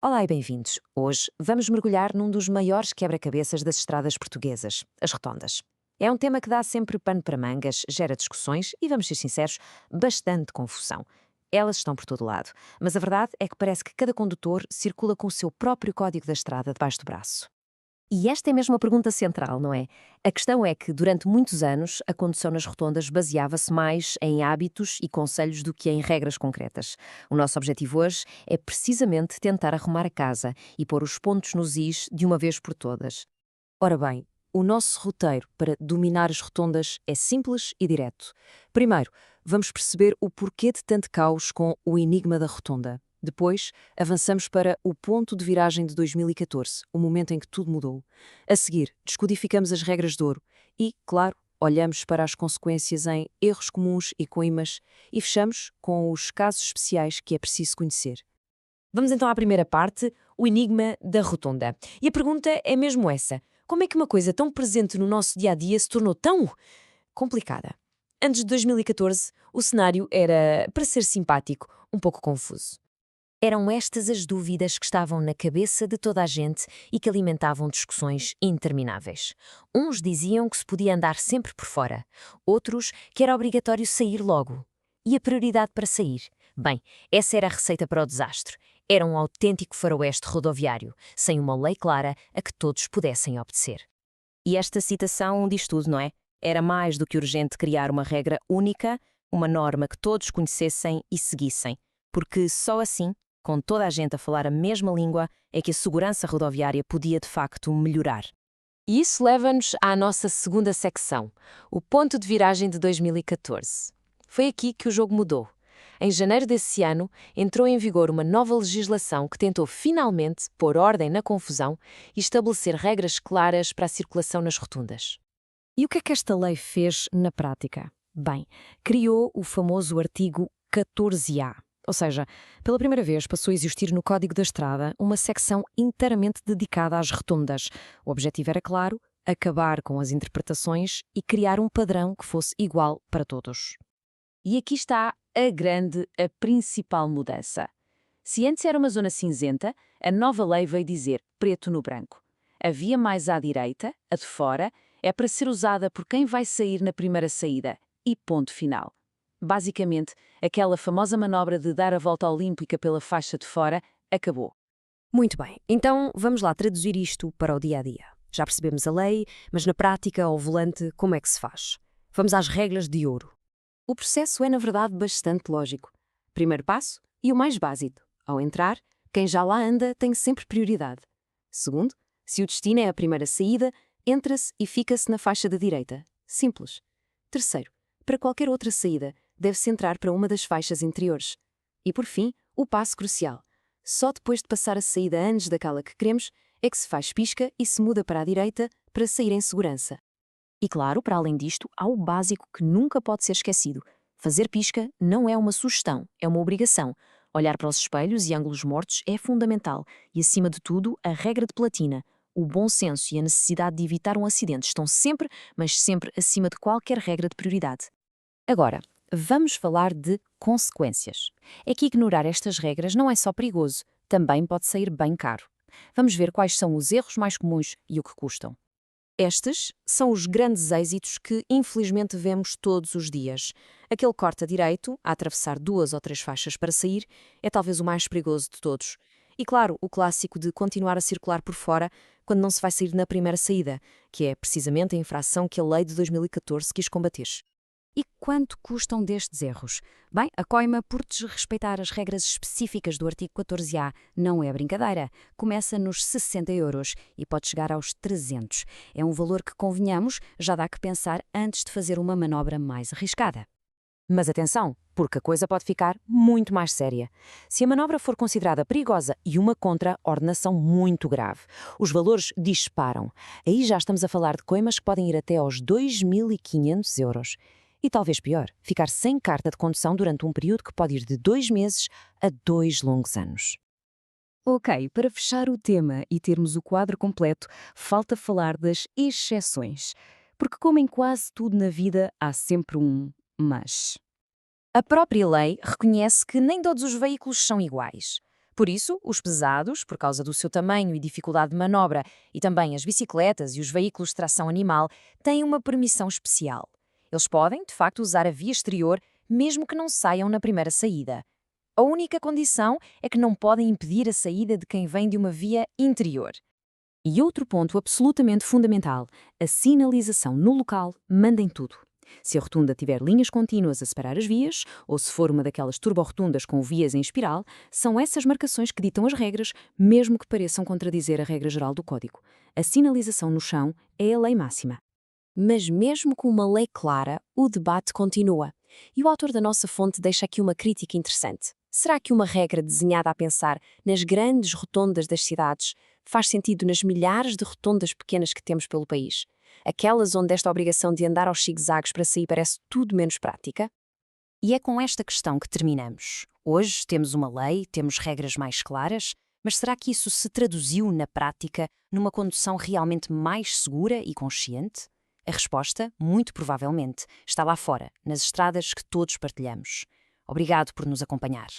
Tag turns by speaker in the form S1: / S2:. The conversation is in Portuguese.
S1: Olá e bem-vindos. Hoje vamos mergulhar num dos maiores quebra-cabeças das estradas portuguesas, as rotondas. É um tema que dá sempre pano para mangas, gera discussões e, vamos ser sinceros, bastante confusão. Elas estão por todo lado, mas a verdade é que parece que cada condutor circula com o seu próprio código da estrada debaixo do braço.
S2: E esta é mesmo a pergunta central, não é? A questão é que, durante muitos anos, a condução nas rotondas baseava-se mais em hábitos e conselhos do que em regras concretas. O nosso objetivo hoje é precisamente tentar arrumar a casa e pôr os pontos nos is de uma vez por todas.
S1: Ora bem, o nosso roteiro para dominar as rotondas é simples e direto. Primeiro, vamos perceber o porquê de tanto caos com o enigma da rotonda. Depois, avançamos para o ponto de viragem de 2014, o momento em que tudo mudou. A seguir, descodificamos as regras de ouro e, claro, olhamos para as consequências em erros comuns e coimas e fechamos com os casos especiais que é preciso conhecer. Vamos então à primeira parte, o enigma da rotonda. E a pergunta é mesmo essa: como é que uma coisa tão presente no nosso dia a dia se tornou tão complicada? Antes de 2014, o cenário era, para ser simpático, um pouco confuso.
S2: Eram estas as dúvidas que estavam na cabeça de toda a gente e que alimentavam discussões intermináveis. Uns diziam que se podia andar sempre por fora, outros que era obrigatório sair logo. E a prioridade para sair? Bem, essa era a receita para o desastre. Era um autêntico faroeste rodoviário, sem uma lei clara a que todos pudessem obedecer. E esta citação diz tudo, não é? Era mais do que urgente criar uma regra única, uma norma que todos conhecessem e seguissem, porque só assim, com toda a gente a falar a mesma língua, é que a segurança rodoviária podia de facto melhorar.
S1: E isso leva-nos à nossa segunda secção, o ponto de viragem de 2014. Foi aqui que o jogo mudou. Em janeiro desse ano, entrou em vigor uma nova legislação que tentou finalmente pôr ordem na confusão e estabelecer regras claras para a circulação nas rotundas.
S2: E o que é que esta lei fez na prática? Bem, criou o famoso artigo 14A. Ou seja, pela primeira vez passou a existir no Código da Estrada uma secção inteiramente dedicada às rotundas. O objetivo era, claro, acabar com as interpretações e criar um padrão que fosse igual para todos.
S1: E aqui está a principal mudança. Se antes era uma zona cinzenta, a nova lei veio dizer preto no branco. A via mais à direita, a de fora, é para ser usada por quem vai sair na primeira saída. E ponto final. Basicamente, aquela famosa manobra de dar a volta olímpica pela faixa de fora acabou.
S2: Muito bem, então vamos lá traduzir isto para o dia a dia. Já percebemos a lei, mas na prática, ao volante, como é que se faz? Vamos às regras de ouro.
S1: O processo é, na verdade, bastante lógico. Primeiro passo e o mais básico. Ao entrar, quem já lá anda tem sempre prioridade. Segundo, se o destino é a primeira saída, entra-se e fica-se na faixa da direita. Simples. Terceiro, para qualquer outra saída, deve-se entrar para uma das faixas interiores. E por fim, o passo crucial. Só depois de passar a saída antes daquela que queremos, é que se faz pisca e se muda para a direita para sair em segurança.
S2: E claro, para além disto, há o básico que nunca pode ser esquecido. Fazer pisca não é uma sugestão, é uma obrigação. Olhar para os espelhos e ângulos mortos é fundamental. E, acima de tudo, a regra de platina. O bom senso e a necessidade de evitar um acidente estão sempre, mas sempre acima de qualquer regra de prioridade. Agora, vamos falar de consequências. É que ignorar estas regras não é só perigoso, também pode sair bem caro. Vamos ver quais são os erros mais comuns e o que custam. Estes são os grandes êxitos que, infelizmente, vemos todos os dias. Aquele corte a direito, a atravessar duas ou três faixas para sair, é talvez o mais perigoso de todos. E, claro, o clássico de continuar a circular por fora quando não se vai sair na primeira saída, que é precisamente a infração que a lei de 2014 quis combater. E quanto custam destes erros? Bem, a coima por desrespeitar as regras específicas do artigo 14A não é brincadeira. Começa nos 60 € e pode chegar aos 300. É um valor que, convenhamos, já dá que pensar antes de fazer uma manobra mais arriscada.
S1: Mas atenção, porque a coisa pode ficar muito mais séria. Se a manobra for considerada perigosa e uma contra-ordenação muito grave, os valores disparam. Aí já estamos a falar de coimas que podem ir até aos 2.500 €. E talvez pior, ficar sem carta de condução durante um período que pode ir de 2 meses a 2 longos anos.
S2: Ok, para fechar o tema e termos o quadro completo, falta falar das exceções. Porque, como em quase tudo na vida, há sempre um mas.
S1: A própria lei reconhece que nem todos os veículos são iguais. Por isso, os pesados, por causa do seu tamanho e dificuldade de manobra, e também as bicicletas e os veículos de tração animal, têm uma permissão especial. Eles podem, de facto, usar a via exterior, mesmo que não saiam na primeira saída. A única condição é que não podem impedir a saída de quem vem de uma via interior.
S2: E outro ponto absolutamente fundamental, a sinalização no local manda em tudo. Se a rotunda tiver linhas contínuas a separar as vias, ou se for uma daquelas turborrotundas com vias em espiral, são essas marcações que ditam as regras, mesmo que pareçam contradizer a regra geral do código. A sinalização no chão é a lei máxima.
S3: Mas mesmo com uma lei clara, o debate continua. E o autor da nossa fonte deixa aqui uma crítica interessante. Será que uma regra desenhada a pensar nas grandes rotondas das cidades faz sentido nas milhares de rotondas pequenas que temos pelo país? Aquelas onde esta obrigação de andar aos zigue-zagues para sair parece tudo menos prática?
S1: E é com esta questão que terminamos. Hoje temos uma lei, temos regras mais claras, mas será que isso se traduziu na prática numa condução realmente mais segura e consciente? A resposta, muito provavelmente, está lá fora, nas estradas que todos partilhamos. Obrigado por nos acompanhar.